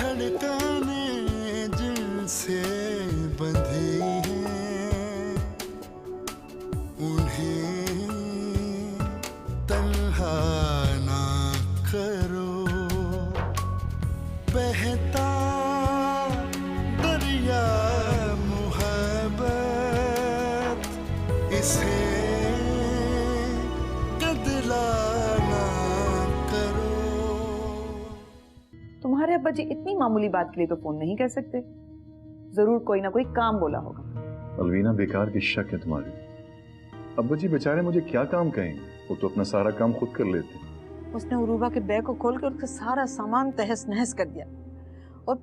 धड़कने जिनसे बंधी हैं उन्हें तन्हा ना करो। बहता दरिया मोहब्बत इसे कदला ना करो। तुम्हारे अब्बा जी इतनी मामूली बात के लिए तो फोन नहीं कर सकते, जरूर कोई ना कोई काम बोला होगा। अलवीना बेकार की शक है तुम्हारी। अब्बा जी बेचारे मुझे क्या काम कहेंगे, वो तो अपना सारा काम खुद कर लेते। उसने उरूबा के बैग को खोल कर उसका सारा सामान तहस नहस कर दिया और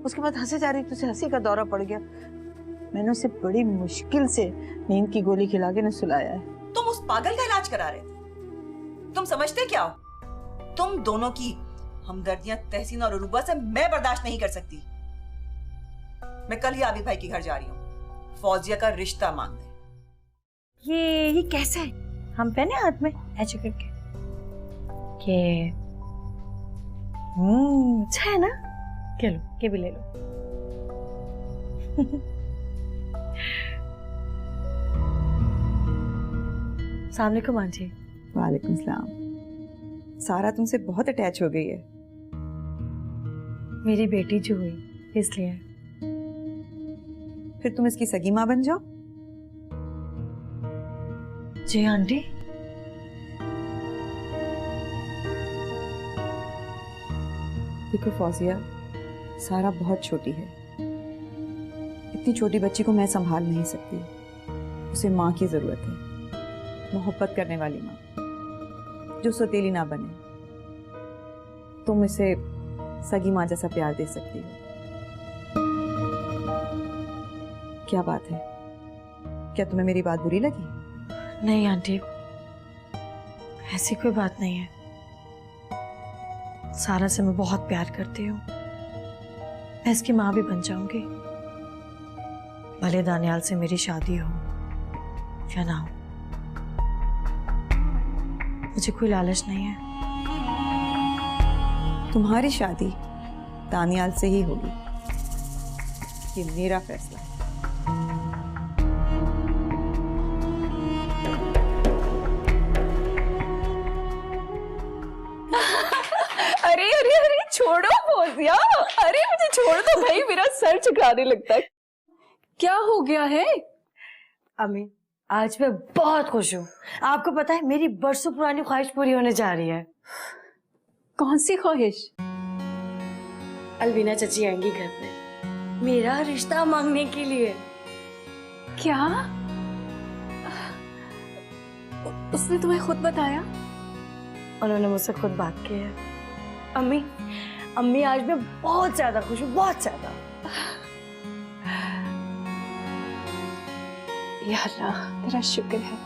उसके बाद हंसे जा रही तो उसे हंसी का दौरा पड़ गया। मैंने उसे बड़ी मुश्किल से नींद की गोली खिला के न सुलाया है। तुम उस पागल का इलाज करा रहे थे। तुम समझते क्या हो? तुम दोनों की हमदर्दियां तहसीन और उरूबा से मैं बर्दाश्त नहीं कर सकती। मैं कल ही आबिद भाई के घर जा रही हूँ फौजिया का रिश्ता मांगने। ये कैसा है? हम पहने हाथ में ऐसे करके ये अच्छा है ना? के लो, के भी ले लो। अस्सलाम वालेकुम आंटी। वालेकुम सलाम। सारा तुमसे बहुत अटैच हो गई है। मेरी बेटी जो हुई इसलिए। फिर तुम इसकी सगी माँ बन जाओ। जी आंटी। देखो फौजिया, सारा बहुत छोटी है। इतनी छोटी बच्ची को मैं संभाल नहीं सकती। उसे माँ की जरूरत है, मोहब्बत करने वाली माँ जो सौतेली ना बने। तुम इसे सगी माँ जैसा प्यार दे सकती हो। क्या बात है, क्या तुम्हें मेरी बात बुरी लगी? नहीं आंटी, ऐसी कोई बात नहीं है। सारा से मैं बहुत प्यार करती हूँ। मैं इसकी माँ भी बन जाऊंगी, भले दानियाल से मेरी शादी हो या ना हो। मुझे कोई लालच नहीं है। तुम्हारी शादी दानियाल से ही होगी, ये मेरा फैसला है। अरे अरे अरे छोड़ो फौजिया, अरे मुझे छोड़ दो भाई, मेरा सर चकराने लगता है। क्या हो गया है? अम्मी, आज मैं बहुत खुश हूँ। आपको पता है मेरी बरसों पुरानी ख्वाहिश पूरी होने जा रही है। कौन सी ख्वाहिश? अलवीना चाची आएंगी घर पे मेरा रिश्ता मांगने के लिए। क्या? उसने तुम्हें खुद बताया? उन्होंने मुझसे खुद बात की है। अम्मी, अम्मी आज मैं बहुत ज्यादा खुश हूँ, बहुत ज्यादा। या अल्लाह, तेरा शुक्र है।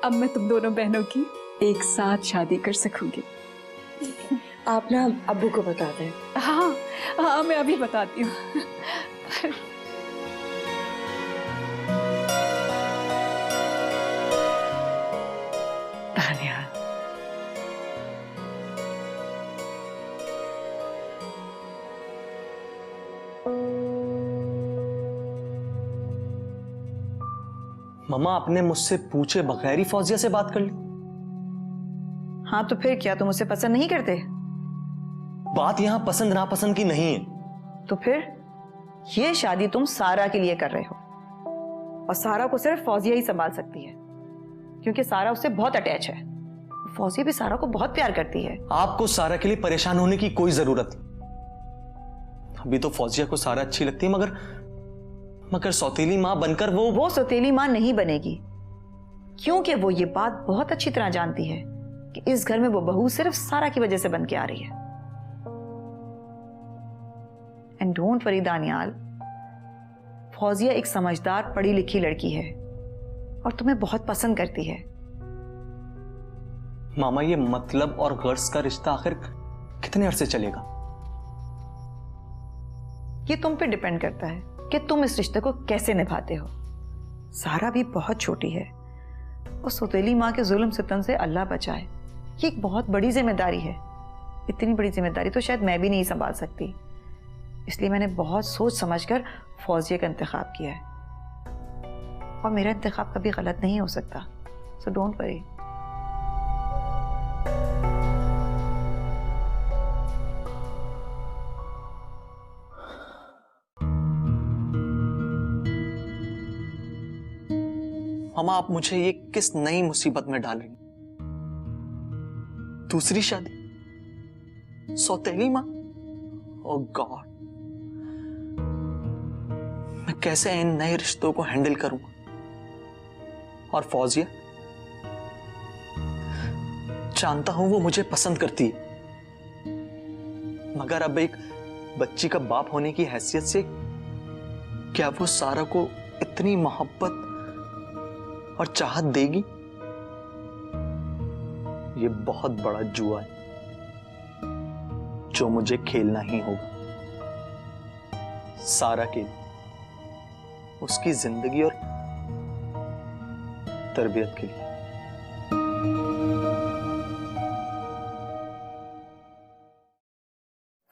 अब मैं तुम दोनों बहनों की एक साथ शादी कर सकूंगी। आप ना अब्बू को बता दें। हाँ हाँ, मैं अभी बताती हूँ। दानियाल, मम्मा आपने मुझसे पूछे बगैर ही फौजिया से बात कर ली। हाँ तो फिर क्या तुम उसे पसंद नहीं करते? बात यहाँ पसंद नापसंद की नहीं है। तो फिर ये शादी तुम सारा के लिए कर रहे हो, और सारा को सिर्फ फौजिया ही संभाल सकती है क्योंकि सारा उससे बहुत अटैच है। फौजिया भी सारा को बहुत प्यार करती है। आपको सारा के लिए परेशान होने की कोई जरूरत नहीं। अभी तो फौजिया को सारा अच्छी लगती है, मगर सौतेली माँ बनकर वो सौतेली माँ नहीं बनेगी, क्योंकि वो ये बात बहुत अच्छी तरह जानती है कि इस घर में वो बहू सिर्फ सारा की वजह से बन के आ रही है। And don't worry Daniyal, Fauzia एक समझदार पढ़ी लिखी लड़की है और तुम्हें बहुत पसंद करती है। मामा, ये मतलब और गर्ज का रिश्ता आखिर कितने अरसे चलेगा? ये तुम पे डिपेंड करता है कि तुम इस रिश्ते को कैसे निभाते हो। सारा भी बहुत छोटी है और सौतेली माँ के जुल्म सितम से अल्लाह बचाए, ये एक बहुत बड़ी जिम्मेदारी है। इतनी बड़ी जिम्मेदारी तो शायद मैं भी नहीं संभाल सकती, इसलिए मैंने बहुत सोच समझकर फौजिया का इंतखाब किया है, और मेरा इंतखाब कभी गलत नहीं हो सकता, सो डोंट वरी। मामा, आप मुझे ये किस नई मुसीबत में डाल रही? दूसरी शादी? सौतेली माँ? ओह गॉड, मैं कैसे इन नए रिश्तों को हैंडल करूंगा? और फौजिया, जानता हूं वो मुझे पसंद करती है, मगर अब एक बच्ची का बाप होने की हैसियत से क्या वो सारा को इतनी मोहब्बत और चाहत देगी? ये बहुत बड़ा जुआ है जो मुझे खेलना ही होगा, सारा के लिए, उसकी जिंदगी और तरबियत के लिए।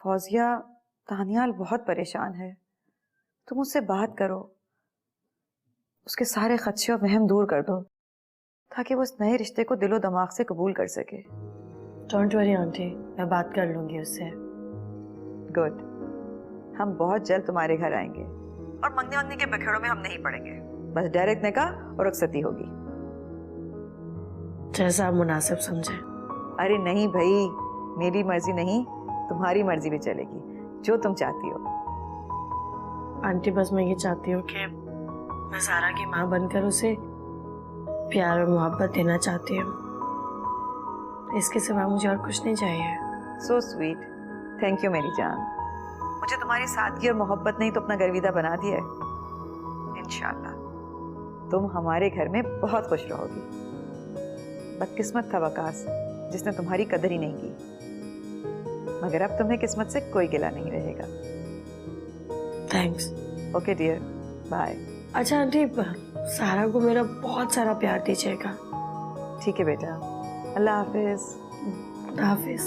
फौजिया, दानियाल बहुत परेशान है, तुम उससे बात करो, उसके सारे खदशे और वहम दूर कर दो, ताकि वो इस नए रिश्ते को दिलो दिमाग से कबूल कर सके। डोंट वरी आंटी, मैं बात कर लूंगी उससे। गुड, हम बहुत जल्द तुम्हारे घर आएंगे, और मंगनी के बखेड़ों में हम नहीं पड़ेंगे, बस डायरेक्ट निकाह और रुखसती होगी। जैसा आप मुनासिब समझे। अरे नहीं भाई, मेरी मर्जी नहीं, तुम्हारी मर्जी भी चलेगी, जो तुम चाहती हो। आंटी बस मैं ये चाहती हूँ कि मैं सारा की माँ बनकर उसे प्यार और मोहब्बत देना चाहती हूँ, इसके सिवा मुझे और कुछ नहीं चाहिए। सो स्वीट, थैंक यू मेरी जान। मुझे तुम्हारी सादगी और मोहब्बत नहीं तो अपना गर्विदा बना दिया है। इंशाल्लाह तुम हमारे घर में बहुत खुश रहोगी। बदकिस्मत था वकास जिसने तुम्हारी कदर ही नहीं की, मगर अब तुम्हें किस्मत से कोई गिला नहीं रहेगा। थैंक्स। Okay dear, bye. अच्छा आंटी, सारा को मेरा बहुत सारा प्यार दीजिएगा। ठीक है बेटा, अल्लाह हाफिज। हाफिज।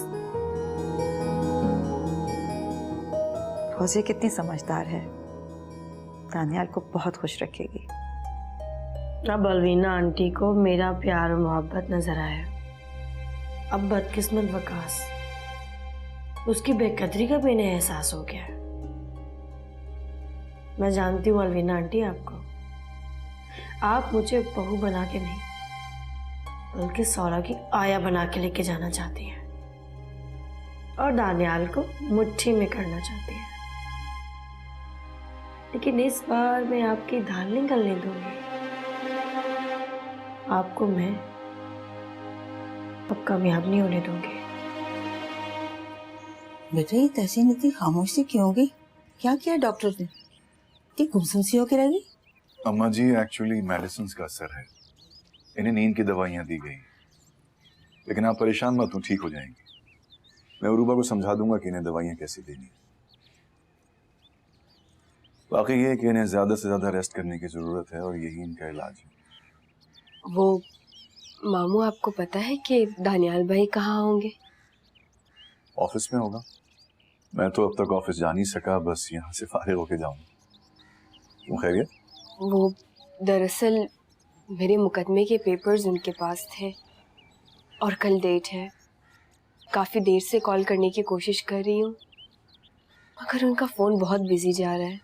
फौजिया कितनी समझदार है, दानियाल को बहुत खुश रखेगी। अब अलवीना आंटी को मेरा प्यार और मोहब्बत नजर आया। अब बदकिस्मत वकास, उसकी बेकदरी का भी इन्हें एहसास हो गया है। मैं जानती हूँ अलवीना आंटी, आप मुझे बहू बना के नहीं बल्कि सौरा की आया बना के लेके जाना चाहती हैं, और दानियाल को मुट्ठी में करना चाहती हैं। लेकिन इस बार मैं आपकी धाल नहीं गलने दूंगी। आपको मैं अब कामयाब नहीं होने दूंगी। बेटा ये तहसीन इतनी खामोशी क्यों होगी? क्या किया डॉक्टर ने? इतनी गुमसुम सी होके रह गई? अम्मा जी, एक्चुअली मेडिसिन का असर है, इन्हें नींद की दवाइयाँ दी गई, लेकिन आप परेशान मत हो, ठीक हो जाएंगे। मैं उरूबा को समझा दूंगा कि इन्हें दवाइयाँ कैसे देनी। बाकी ये है कि इन्हें ज्यादा से ज्यादा रेस्ट करने की जरूरत है, और यही इनका इलाज है। वो मामू, आपको पता है कि दानियाल भाई कहाँ होंगे? ऑफिस में होगा। मैं तो अब तक ऑफिस जा नहीं सका, बस यहाँ से फारिग होके जाऊंगा। क्यों, खैरियत? वो दरअसल मेरे मुकदमे के पेपर्स उनके पास थे, और कल डेट है। काफ़ी देर से कॉल करने की कोशिश कर रही हूँ, मगर उनका फ़ोन बहुत बिजी जा रहा है।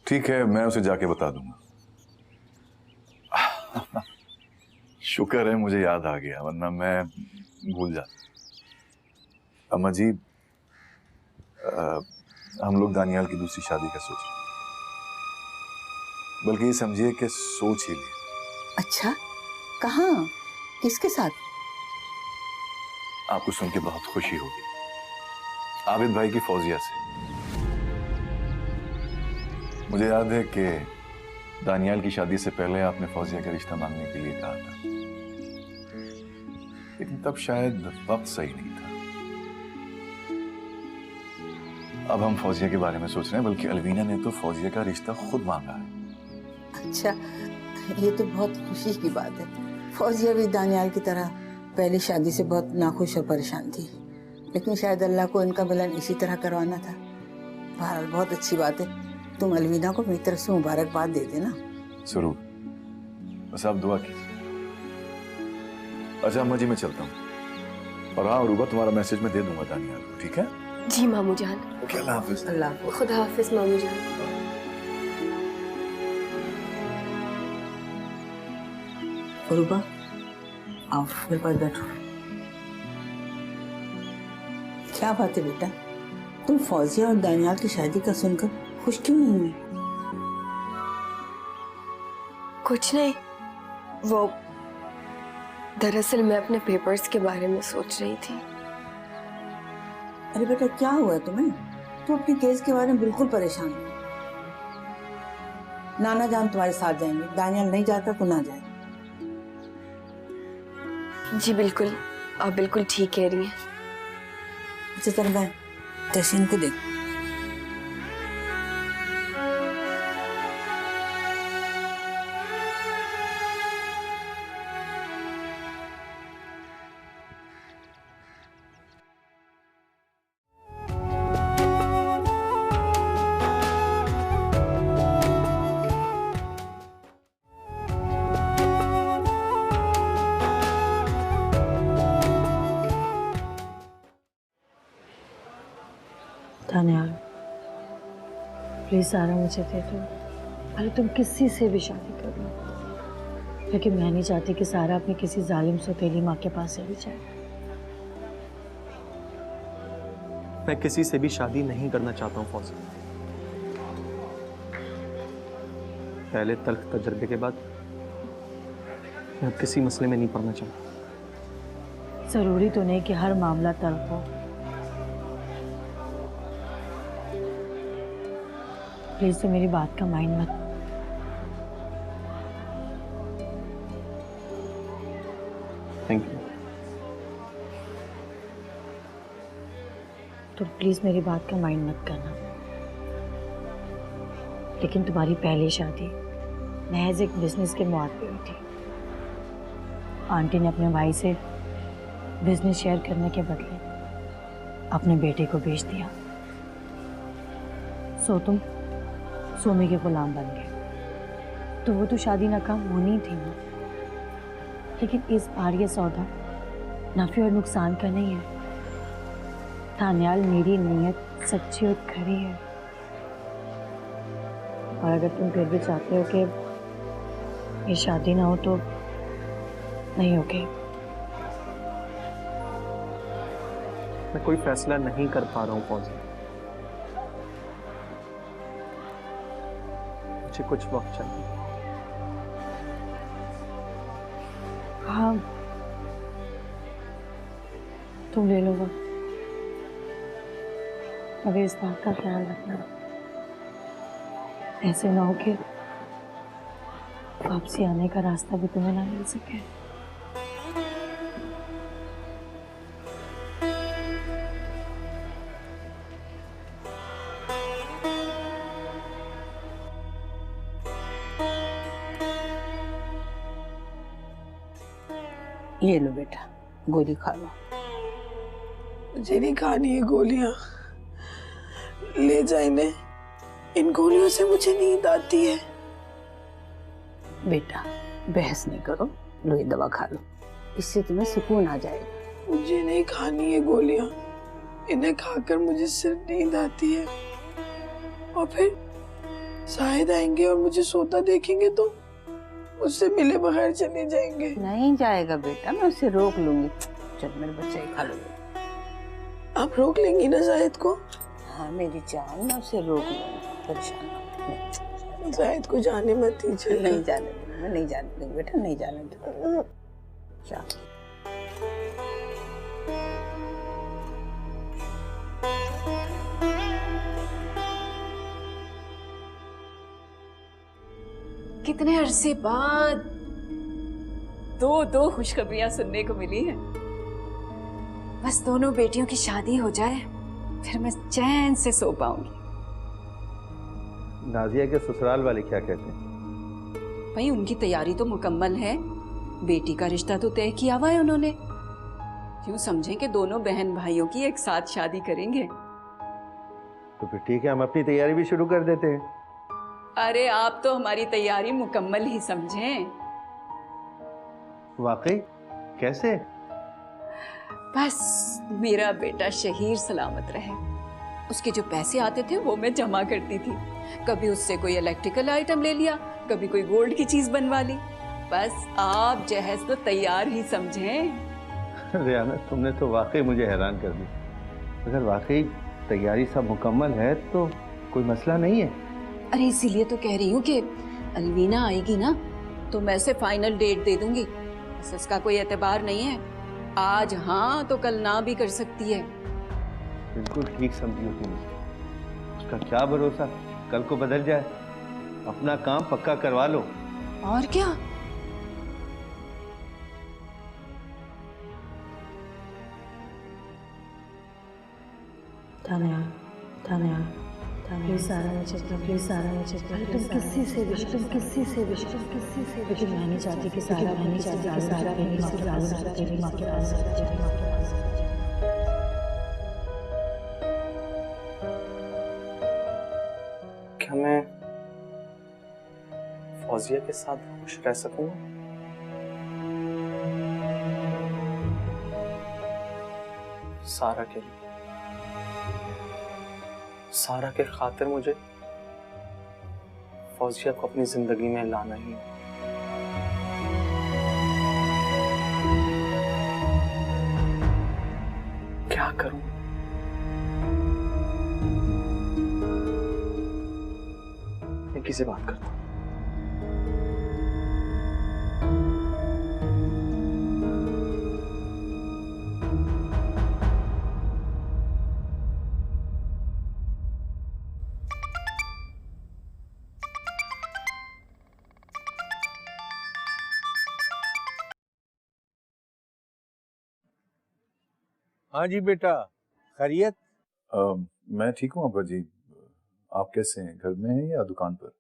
ठीक है, मैं उसे जाके बता दूंगा। शुक्र है मुझे याद आ गया, वरना मैं भूल जाता। अम्मा जी, हम लोग दानियाल की दूसरी शादी का सोच रहे हैं, बल्कि ये समझिए कि सोच ही लिए। अच्छा, कहाँ, किसके साथ? आपको सुन के बहुत खुशी होगी, आबिद भाई की फौजिया से। मुझे याद है कि दानियाल की शादी से पहले आपने फौजिया का रिश्ता मांगने के लिए कहा था, लेकिन तब शायद वक्त सही नहीं था। अब हम फौजिया के बारे में सोच रहे हैं, बल्कि अलवीना ने तो फौजिया का रिश्ता खुद मांगा है। अच्छा, ये तो बहुत खुशी की बात है। फौजिया भी दानियाल की तरह पहली शादी से बहुत नाखुश और परेशान थी, लेकिन शायद अल्लाह को इनका मिलन इसी तरह करवाना था। बहरहाल बहुत अच्छी बात है, तुम अलवीना को मेरी तरफ से मुबारकबाद दे देना। जरूर, बस आप दुआ कीजिए। अच्छा अम्मा जी मैं चलता हूँ, और हाँ अरूबा तुम्हारा मैसेज मैं दे दूंगा दानियाल को, ठीक है? जी मामू जान। ओके, अल्लाह हाफिज। अल्लाह हाफिज। खुदा हाफिज मामू जान। अरूबा आओ मेरे पास बैठो। क्या बात है बेटा, तुम फौजिया और दानियाल की शादी का सुनकर खुश क्यों नहीं हुई? कुछ नहीं, वो दरअसल मैं अपने पेपर्स के बारे में सोच रही थी। अरे बेटा क्या हुआ है तुम्हें? तुम अपने केस के बारे में बिल्कुल परेशान हो। नाना जान तुम्हारे साथ जाएंगे, दानियाल नहीं जाता तो ना जाए। जी बिल्कुल, आप बिल्कुल ठीक कह रही हैं। अच्छा चल मैं तहसीन को देख। दानियाल प्लीज सारा मुझे दे दो, अरे तुम किसी से भी शादी कर लो, लेकिन मैं नहीं चाहती कि सारा अपनी किसी जालिम सौतेली माँ के पास चली जाए। मैं किसी से भी शादी नहीं करना चाहता हूँ फौजी। पहले तल्ख तजर्बे के बाद मैं अब किसी मसले में नहीं पड़ना चाहता। जरूरी तो नहीं कि हर मामला तल्ख हो। प्लीज तो मेरी बात का माइंड मत। Thank you. तो प्लीज मेरी बात का माइंड मत करना। लेकिन तुम्हारी पहली शादी महज एक बिजनेस के मुआद पे हुई थी। आंटी ने अपने भाई से बिजनेस शेयर करने के बदले अपने बेटे को बेच दिया। सो तुम सोमी के गुलाम बन गए। तो वो तो शादी नाकाम होनी थी ना। लेकिन इस बार ये सौदा नफे और नुकसान का नहीं है। दानियाल मेरी नीयत सच्ची और खरी है, और अगर तुम फिर भी चाहते हो कि ये शादी ना हो तो नहीं होगी। मैं कोई फैसला नहीं कर पा रहा हूँ फौजी। मुझे कुछ वक्त चाहिए। हाँ तुम ले लो वक्त, अभी इस बात का ख्याल रखना ऐसे ना हो कि वापसी आने का रास्ता भी तुम्हें ना मिल सके। ये लो बेटा गोली खा लो। मुझे नहीं खानी है गोलियां, ले जा इन्हें, इन गोलियों से मुझे नींद आती है। बेटा बहस नहीं करो, लो ये दवा खा लो, इससे तुम्हें सुकून आ जाएगा। मुझे नहीं खानी है गोलियां, इन्हें खाकर मुझे सिर्फ नींद आती है। और फिर शायद आएंगे और मुझे सोता देखेंगे तो उससे मिले बगैर चले जाएंगे। नहीं जाएगा बेटा, मैं उसे रोक लूंगी। चल मेरे बच्चे खा लो। आप रोक लेंगी ना जाहिद को? हाँ मेरी जान, मैं उसे रोक लूंगी, परेशान मत। जाहिद को जाने मत दीजिए। नहीं जाने दूंगी, मैं नहीं जाने दूंगी बेटा, नहीं जाने दूंगी। चल कितने अरसे बाद दो खुशखबरियां सुनने को मिली हैं। बस दोनों बेटियों की शादी हो जाए फिर मैं चैन से सो पाऊंगी। नाजिया के ससुराल वाले क्या कहते हैं? भाई उनकी तैयारी तो मुकम्मल है, बेटी का रिश्ता तो तय किया हुआ है उन्होंने। यूं समझें कि दोनों बहन भाइयों की एक साथ शादी करेंगे। तो फिर ठीक है, हम अपनी तैयारी भी शुरू कर देते हैं। अरे आप तो हमारी तैयारी मुकम्मल ही समझें। वाकई? कैसे? बस मेरा बेटा शहीर सलामत रहे। उसके जो पैसे आते थे वो मैं जमा करती थी। कभी उससे कोई इलेक्ट्रिकल आइटम ले लिया, कभी कोई गोल्ड की चीज बनवा ली। बस आप जहेज तो तैयार ही समझें। रियाना, तुमने तो वाकई मुझे हैरान कर दी। अगर वाकई तैयारी सब मुकम्मल है तो कोई मसला नहीं है। अरे इसीलिए तो कह रही हूँ कि अलवीना आएगी ना तो मैं उसे फाइनल डेट दे दूंगी। बस उसका कोई एतबार नहीं है, आज हाँ तो कल ना भी कर सकती है। बिल्कुल ठीक समझी हो तुम। उसका क्या भरोसा, कल को बदल जाए। अपना काम पक्का करवा लो। और क्या। तान्या, तान्या, प्लीज सारा नीचे करो, प्लीज सारा नीचे करो। तुम किसी से भी, तुम किसी से भी, तुम किसी से भी। मैं नहीं चाहती कि सारा, मैं नहीं चाहती कि सारा मेरी माँ के पास, तेरी माँ के पास, तेरी माँ के पास। क्या मैं फौजिया के साथ खुश रह सकूंगा? सारा के लिए, सारा के खातिर मुझे फौजिया को अपनी जिंदगी में लाना ही है। क्या करूं? मैं किसी बात करता हूं। हाँ जी बेटा, खैरियत? मैं ठीक हूँ अब्बा जी। आप कैसे हैं? घर में हैं या दुकान पर?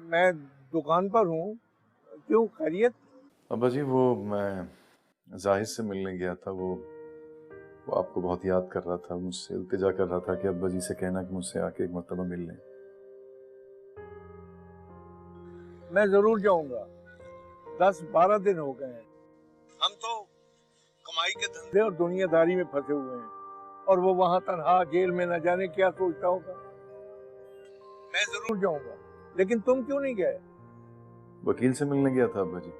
मैं दुकान पर हूँ। क्यों, खैरियत? अब्बा जी वो मैं जाहिद से मिलने गया था। वो आपको बहुत याद कर रहा था, मुझसे इल्तिजा कर रहा था कि अब्बा जी से कहना कि मुझसे आके एक मर्तबा मिल लें। मैं जरूर जाऊंगा। 10-12 दिन हो गए हैं। हम तो कमाई के धंधे और दुनियादारी में फंसे हुए हैं, और वो वहां तन्हा जेल में न जाने क्या सोचता होगा। मैं जरूर जाऊंगा, लेकिन तुम क्यों नहीं गए? वकील से मिलने गया था अब्बा जी।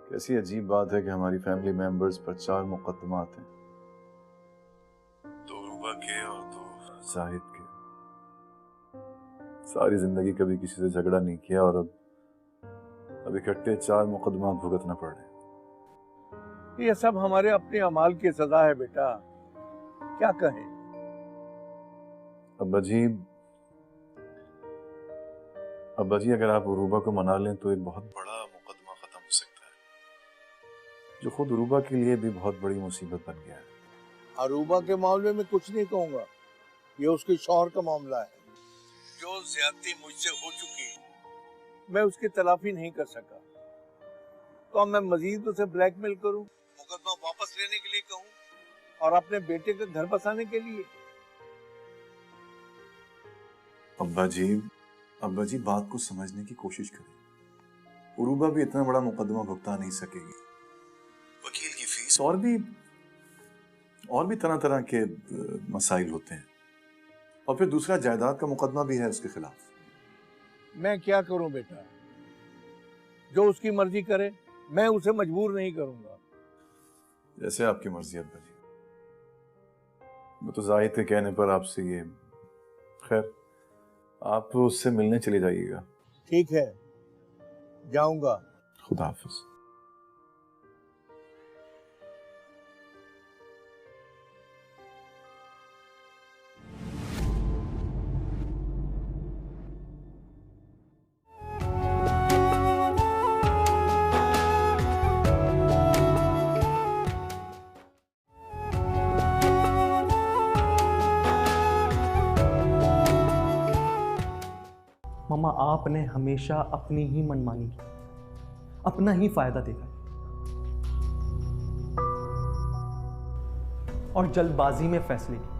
कैसी अजीब बात है कि हमारी फैमिली मेंबर्स पर 4 मुकदमात हैं, 2 रूबा के और 2 जाहिद के। सारी जिंदगी कभी किसी से झगड़ा नहीं किया और अब इकट्ठे 4 मुकदमात भुगतना पड़ रहे हैं। ये सब हमारे अपने अमाल की सजा है बेटा, क्या कहें। अब्बा जी अगर आप उरूबा को मना लें तो एक बहुत बड़ा मुकदमा खत्म हो सकता है, जो खुद उरूबा के लिए भी बहुत बड़ी मुसीबत बन गया है। अरूबा के मामले में कुछ नहीं कहूंगा, ये उसके शौहर का मामला है। जो ज्यादती मुझसे हो चुकी मैं उसकी तलाफी नहीं कर सका, तो अब मैं मजीद उसे ब्लैकमेल करूं, मुकदमा वापस लेने के लिए कहूं और अपने बेटे का घर बसाने के लिए। अब्बा जी बात को समझने की कोशिश करें। उरूबा भी इतना बड़ा मुकदमा भुगता नहीं सकेगी। वकील की फीस और भी तरह तरह के मसाइल होते हैं, और फिर दूसरा जायदाद का मुकदमा भी है उसके खिलाफ। मैं क्या करूं बेटा, जो उसकी मर्जी करे, मैं उसे मजबूर नहीं करूंगा। जैसे आपकी मर्जी अब्बा जी। मैं तो जाहिद के कहने पर आपसे ये, खैर आप उससे मिलने चले जाइएगा। ठीक है, जाऊंगा। खुदा हाफिज। मामा आपने हमेशा अपनी ही मनमानी की, अपना ही फायदा देखा। और जल्दबाजी में फैसले किए,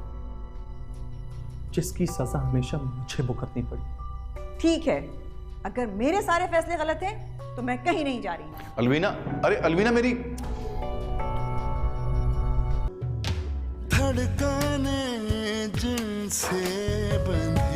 जिसकी सजा हमेशा मुझे भुगतनी पड़ी। ठीक है, अगर मेरे सारे फैसले गलत हैं तो मैं कहीं नहीं जा रही। अलवीना, अरे अलवीना मेरी धड़कने जिनसे बंधी